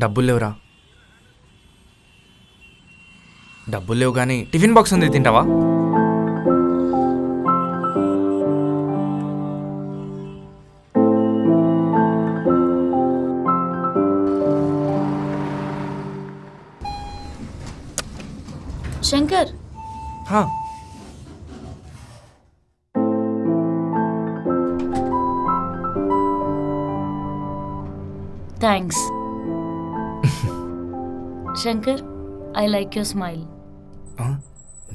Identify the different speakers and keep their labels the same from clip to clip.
Speaker 1: డబ్బులు లేవురా. డబ్బులు లేవు కానీ టిఫిన్ బాక్స్ ఉంది, తింటావా?
Speaker 2: Shankar, thanks. Shankar, I like your smile.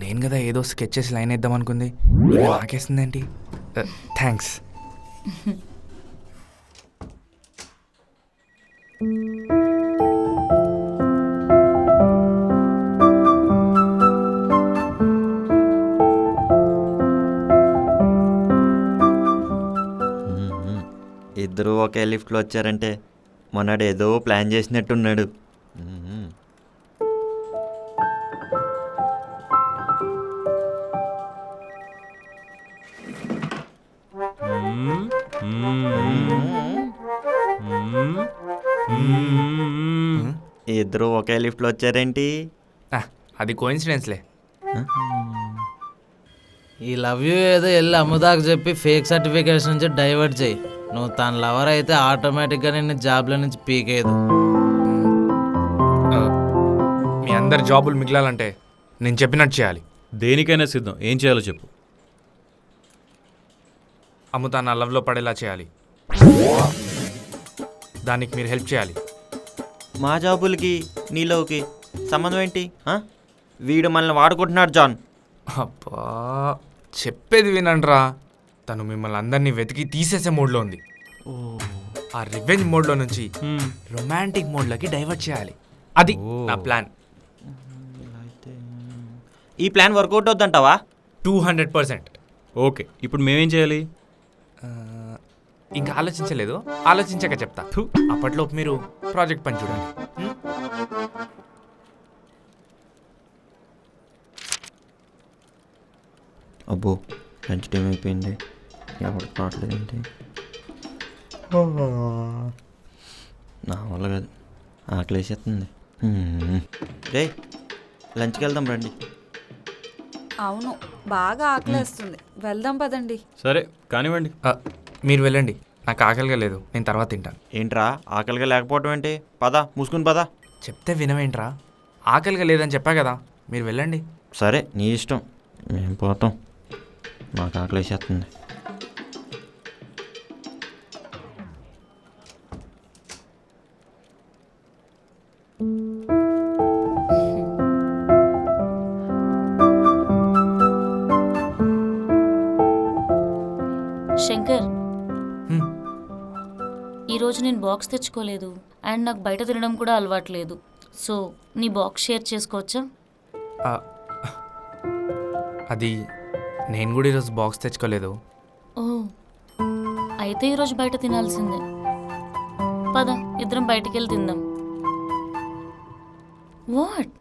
Speaker 1: నేను కదా ఏదో స్కెచ్ చేసి లైన్ వేద్దాం అనుకుంది, నాకేస్తుందేంటి? థ్యాంక్స్.
Speaker 3: ఇద్దరు ఒకే లిఫ్ట్లో వచ్చారంటే మొన్నడు ఏదో ప్లాన్ చేసినట్టున్నాడు. ఇద్దరు ఒకే లిఫ్ట్లో వచ్చారేంటి?
Speaker 1: అది కోఇన్సిడెన్స్లే.
Speaker 4: ఈ లవ్ యూ ఏదో వెళ్ళి అమ్ముదాకు చెప్పి ఫేక్ సర్టిఫికేట్స్ నుంచి డైవర్ట్ చేయి. నువ్వు తన లవర్ అయితే ఆటోమేటిక్గా నిన్ను జాబ్లో నుంచి పీకేయదు.
Speaker 1: మీ అందరి జాబులు మిగిలాలంటే నేను చెప్పినట్టు చేయాలి.
Speaker 5: దేనికైనా సిద్ధం. ఏం చేయాలో చెప్పు.
Speaker 1: అమ్ముతా నా లవ్లో పడేలా చేయాలి. దానికి మీరు హెల్ప్ చేయాలి.
Speaker 3: మా జాబులకి నీలోకి సంబంధం ఏంటి? వీడు మనల్ని వాడుకుంటున్నాడు జాన్.
Speaker 1: అబ్బా, చెప్పేది వినండిరా. తను మిమ్మల్ని అందరినీ వెతికి తీసేసే మోడ్లో ఉంది. ఆ రివెంజ్ మోడ్లో నుంచి రొమాంటిక్ మోడ్లోకి డైవర్ట్ చేయాలి. అది నా ప్లాన్.
Speaker 3: ఈ ప్లాన్ వర్కౌట్ అవుతుందంటావా?
Speaker 1: 200%.
Speaker 5: ఓకే, ఇప్పుడు మేమేం చేయాలి?
Speaker 1: ఇంకా ఆలోచించలేదు, ఆలోచించాక చెప్తా. అప్పట్లోపు మీరు ప్రాజెక్ట్ పని చూడండి.
Speaker 3: అబ్బో, లంచ్ టైం అయిపోయింది. ఎవరికి రావట్లేదేంటి? నా వల్ల కాదు, ఆకలేసేస్తుంది. రే, లంచ్కి వెళ్దాం రండి.
Speaker 6: అవును, బాగా ఆకలేస్తుంది. వెళ్దాం పదండి.
Speaker 5: సరే కానివ్వండి.
Speaker 1: మీరు వెళ్ళండి, నాకు ఆకలిగా లేదు, నేను తర్వాత తింటాను.
Speaker 3: ఏంట్రా ఆకలిగా లేకపోవటం ఏంటి? పద, మూసుకుని పద.
Speaker 1: చెప్తే వినవేంట్రా? ఆకలిగా లేదని చెప్పా కదా, మీరు వెళ్ళండి.
Speaker 3: సరే నీ ఇష్టం, మేము పోతాం. నాకు ఆకలేసేస్తుంది.
Speaker 2: శంకర్, ఈరోజు నేను బాక్స్ తెచ్చుకోలేదు అండ్ నాకు బయట తినడం కూడా అలవాట్లేదు. సో నీ బాక్స్ షేర్ చేసుకోవచ్చా?
Speaker 1: అది నేను కూడా ఈరోజు బాక్స్ తెచ్చుకోలేదు.
Speaker 2: ఓ, అయితే ఈరోజు బయట తినాల్సిందే. పద, ఇద్దరం బయటికి వెళ్ళి తిందాం. What?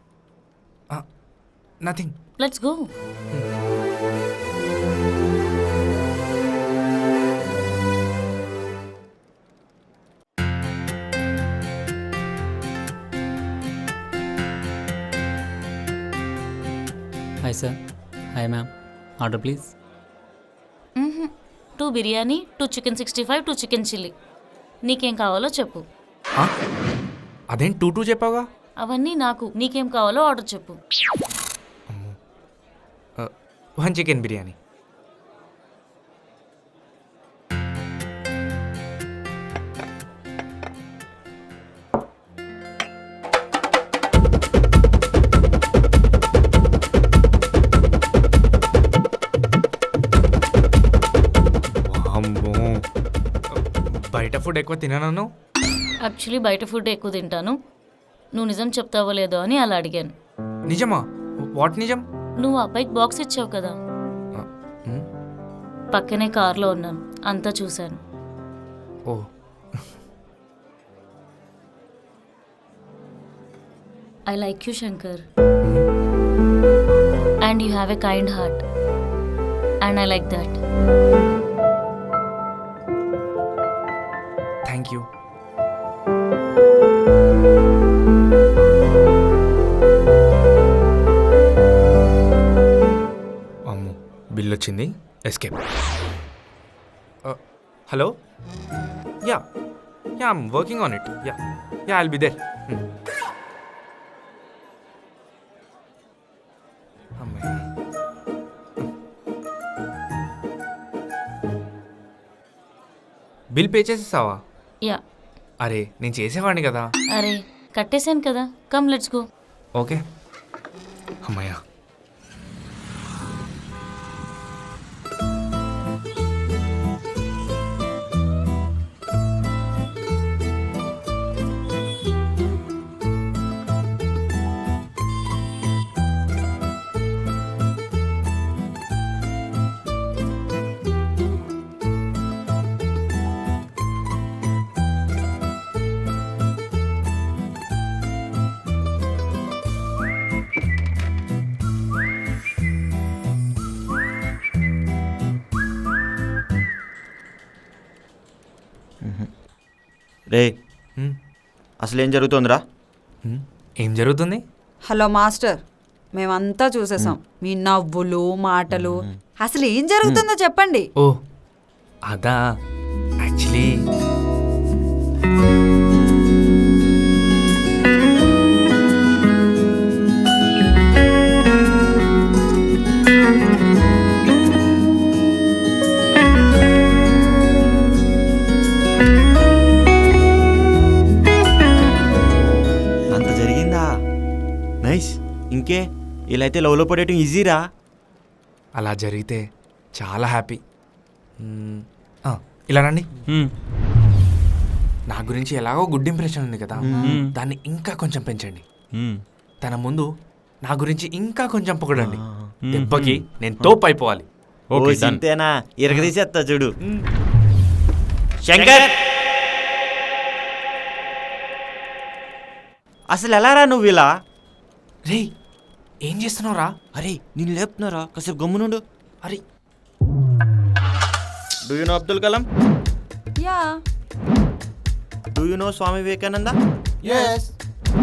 Speaker 1: Nothing.
Speaker 2: Let's go.
Speaker 7: Hi sir. Hi ma'am. Order please.
Speaker 2: 2 biryani, 2 chicken 65, 2 chicken chilli. నీకేం కావాలో చెప్పు.
Speaker 1: అదేం 2 చెప్పావుగా?
Speaker 2: అవన్నీ నాకు. నీకేం కావాలో ఆర్డర్ చెప్పు.
Speaker 1: 1 చికెన్ బిర్యానీ. బయట ఫుడ్ ఎక్కువ తినను.
Speaker 2: యాక్చువల్లీ బయట ఫుడ్ ఎక్కువ తింటాను. నువ్వు నిజం చెప్తావో లేదో అని అలా అడిగాను.
Speaker 1: నిజమా? వాట్ నిజం?
Speaker 2: నువ్వు ఆ అబ్బాయికి బాక్స్ ఇచ్చావు కదా,
Speaker 1: ఉమ్,
Speaker 2: పక్కనే కార్లో ఉన్నాను, అంతా చూశాను.
Speaker 1: Oh
Speaker 2: I like you Shankar, and you have a kind heart, and I like that.
Speaker 1: Thank you. అమ్మో బిల్ వచ్చింది, escape. Hello, yeah yeah I'm working on it. Yeah yeah I'll be there. Bill pay చేసేసావా?
Speaker 2: Yeah.
Speaker 1: అరే నేను చేసేవాడిని కదా.
Speaker 2: అరే కట్టేశాను కదా, కమ్ లెట్స్ గో.
Speaker 1: ఓకే అమ్మయ్యా.
Speaker 3: రే
Speaker 1: హ్మ్,
Speaker 3: అసలు ఏం జరుగుతుందిరా?
Speaker 1: హ్మ్. ఏం జరుగుతుంది?
Speaker 6: హలో మాస్టర్, మేమంతా చూసేసాం మీ నవ్వులు మాటలు. అసలు ఏం జరుగుతుందో చెప్పండి.
Speaker 1: ఓ అదా, యాక్చువల్లీ
Speaker 3: అంత జరిగిందా? నైస్. ఇంకే ఇలా అయితే లవ్లో పడేయటం ఈజీరా.
Speaker 1: అలా జరిగితే చాలా హ్యాపీ. ఇలా రండి. నా గురించి ఎలాగో గుడ్ ఇంప్రెషన్ ఉంది కదా, దాన్ని ఇంకా కొంచెం పెంచండి. తన ముందు నా గురించి ఇంకా కొంచెం పొగడండి. దెబ్బకి నేను తోపు అయిపోవాలి.
Speaker 5: Okay done.
Speaker 3: అంతేనా? ఇరగదీసేస్తా చూడు. శంకర్, అసలు ఎలారా నువ్వు ఇలా?
Speaker 1: రే ఏం చేస్తున్నావురా?
Speaker 3: అరే నేను లేపుతున్నారా, కాసేపు గమ్మునుండు.
Speaker 1: అరే
Speaker 3: do you know Abdul Kalam?
Speaker 6: Yeah.
Speaker 3: Do you know Swami Vivekananda?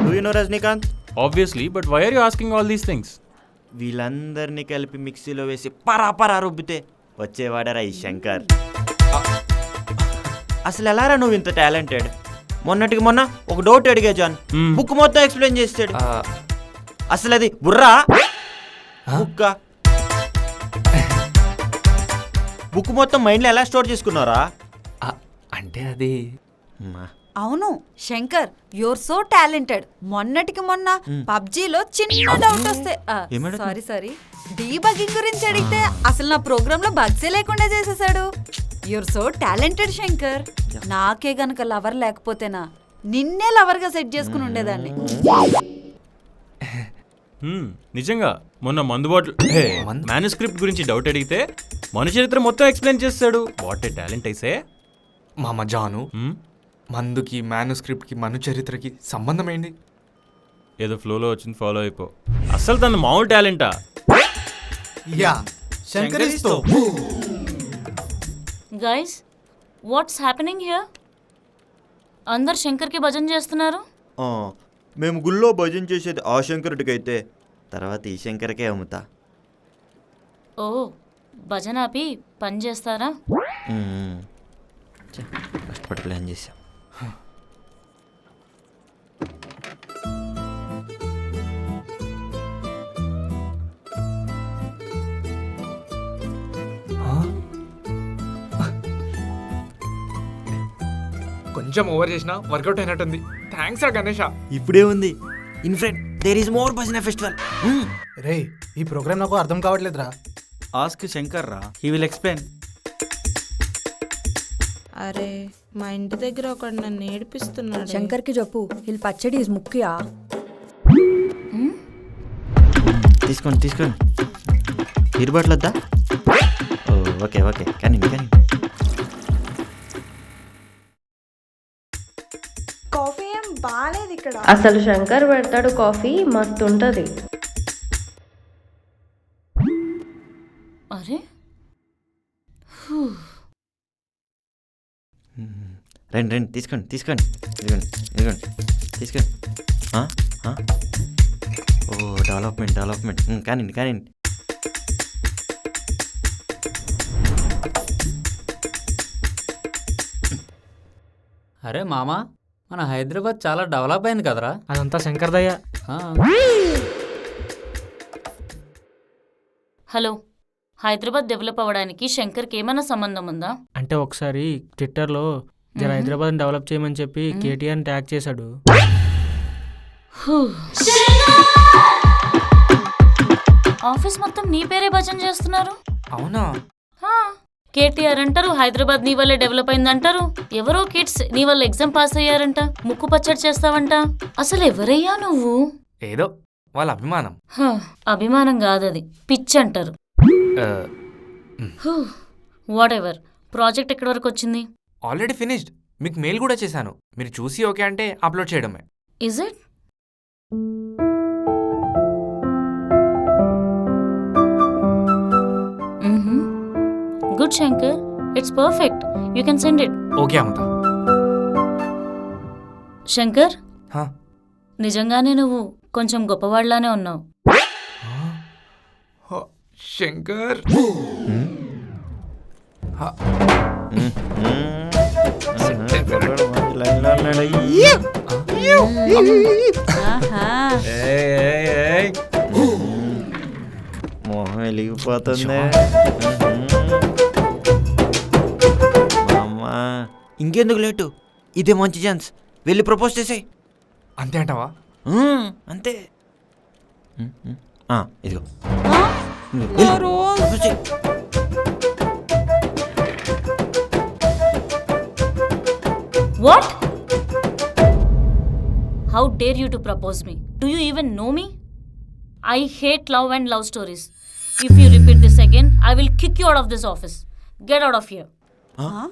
Speaker 3: Do you know Rajinikanth?
Speaker 5: Obviously, but why are you asking all these things?
Speaker 3: వీళ్ళందరినీ కలిపి మిక్సీలో వేసి పరాపరా రుబ్బితే వచ్చేవాడరా ఈ శంకర్. అసలు ఎలారా నువ్వు ఇంత టాలెంటెడ్? మొన్నటికి మొన్న ఒక డౌట్ అడిగా జాన్, బుక్ మొత్తం ఎక్స్ప్లెయిన్ చేస్తాడు. అసలు అది బుర్రా బుక్క? బుక్ మొత్తం మైండ్లో ఎలా స్టోర్ చేసుకున్నారా?
Speaker 1: అంటే అది
Speaker 6: అవును శంకర్, యూర్ సో టాలెంటెడ్. మొన్నటికి మొన్న పబ్జీలో చిన్న డౌట్ వస్తే
Speaker 3: ఏమడుగుతున్నావ్?
Speaker 6: సారీ డీబగ్గింగ్ గురించి అడిగితే అసలు నా ప్రోగ్రామ్ లో బగ్సే లేకుండా చేసేసాడు. You're so talented Shankar. నాకే గనక లవర్ లేకపోతేనా నిన్నే లవర్ గా సెట్ చేసుకుని ఉండేదాన్ని.
Speaker 5: నిజంగా మొన్న మందు బాటిల్ మ్యానుస్క్రిప్ట్ గురించి డౌట్ అడిగితే మన చరిత్ర మొత్తం ఎక్స్ప్లెయిన్ చేస్తాడు. వాట్ ఏ టాలెంట్ అయితే.
Speaker 1: మామ జాను, మందుకి మ్యానుస్క్రిప్ట్కి మను చరిత్రకి సంబంధం ఏంటి?
Speaker 5: ఏదో ఫ్లోలో వచ్చింది, ఫాలో అయిపో. అసలు తన మామూలు టాలెంటా?
Speaker 2: Guys what's happening here? అందరు శంకర్కి భజన చేస్తున్నారు.
Speaker 3: మేము గుళ్ళో భజన చేసేది ఆ శంకరుడికి అయితే తర్వాత ఈ శంకర్కే అమ్ముతా.
Speaker 2: ఓ భజన ఆపి పని చేస్తారా?
Speaker 3: కష్టపడి ప్లాన్ చేసాం.
Speaker 1: కొంచెం ఓవర్ చేసినా వర్కౌట్ అయినట్టుంది. థ్యాంక్స్ రా గణేష.
Speaker 3: ఇప్పుడే ఉంది in friend there is more bhajan festival.
Speaker 8: రే ఈ ప్రోగ్రామ్ నాకు అర్థం కావట్లేదురా.
Speaker 9: ఆస్క్ శంకర్ రా, హీ విల్ ఎక్స్ప్లెయిన్.
Speaker 10: అరే మా ఇంటి దగ్గర ఒకడు నన్ను ఏడిపిస్తున్నాడు.
Speaker 6: శంకర్కి చెప్పు, వీళ్ళు పచ్చడి ముఖ్యా.
Speaker 3: తీసుకోండి తీసుకోండి బీర్ బాటిల్ వద్దా? ఓ ఓకే ఓకే కానీ కానీ
Speaker 10: కాఫీ ఏం బాగాలేదు ఇక్కడ.
Speaker 11: అసలు శంకర్ పెడతాడు కాఫీ మస్తుంటది.
Speaker 2: అరే
Speaker 3: రండి రండి తీసుకోండి తీసుకోండి ఇదిగోండి ఇదిగోండి తీసుకోండి. ఓ డెవలప్మెంట్ కానివ్వండి కానివ్వండి.
Speaker 7: అరే మామా, మన హైదరాబాద్ చాలా డెవలప్ అయింది కదరా.
Speaker 8: అదంతా శంకర్ దయ్య.
Speaker 7: ఆ.
Speaker 2: హలో, హైదరాబాద్ డెవలప్ అవ్వడానికి శంకర్కి ఏమైనా సంబంధం ఉందా?
Speaker 8: అంటే ఒకసారి ట్విట్టర్లో జర హైదరాబాద్ డెవలప్ చేయమని చెప్పి కేటీఆర్ ట్యాగ్ చేశాడు.
Speaker 2: ఆఫీస్ మొత్తం నీ పేరే భజన చేస్తున్నారు.
Speaker 1: అవునా?
Speaker 2: కేటీఆర్ అంటారు, హైదరాబాద్ నీ వల్లే డెవలప్ అయిందంటారు. ఎవరో కిడ్స్ నీ వల్ల ఎగ్జామ్ పాస్ అయ్యారంట, ముక్కు పచ్చడి చేస్తావంట. అసలు ఎవరయ్యా నువ్వు?
Speaker 1: ఏదో వాళ్ళ అభిమానం.
Speaker 2: అభిమానం కాదది, పిచ్చి అంటారు. What ever. ప్రాజెక్ట్ ఎక్కడి వరకు వచ్చింది?
Speaker 1: Already finished. మీకు మెయిల్ కూడా చేశాను. మీరు చూసి ఓకే అంటే అప్లోడ్ చేయడమే.
Speaker 2: Is it? Good Shankar, it's perfect. You can send it.
Speaker 1: Okay Amrita.
Speaker 2: Shankar,
Speaker 1: హా?
Speaker 2: నిజంగానే నువ్వు కొంచెం గొప్పవాళ్లానే ఉన్నావు.
Speaker 1: శంకర్
Speaker 3: మొహం వెలిగిపోతుంది. అమ్మా ఇంకెందుకు లేటు, ఇదే మంచి ఛాన్స్. వెళ్ళి ప్రపోజ్ చేసాయి.
Speaker 1: అంతే అంటావా?
Speaker 3: అంతే. ఇదిగో
Speaker 2: What? How dare you to propose me? Do you even know me? I hate love and love stories. If you repeat this again, I will kick you out of this office. Get out of here.
Speaker 3: Huh?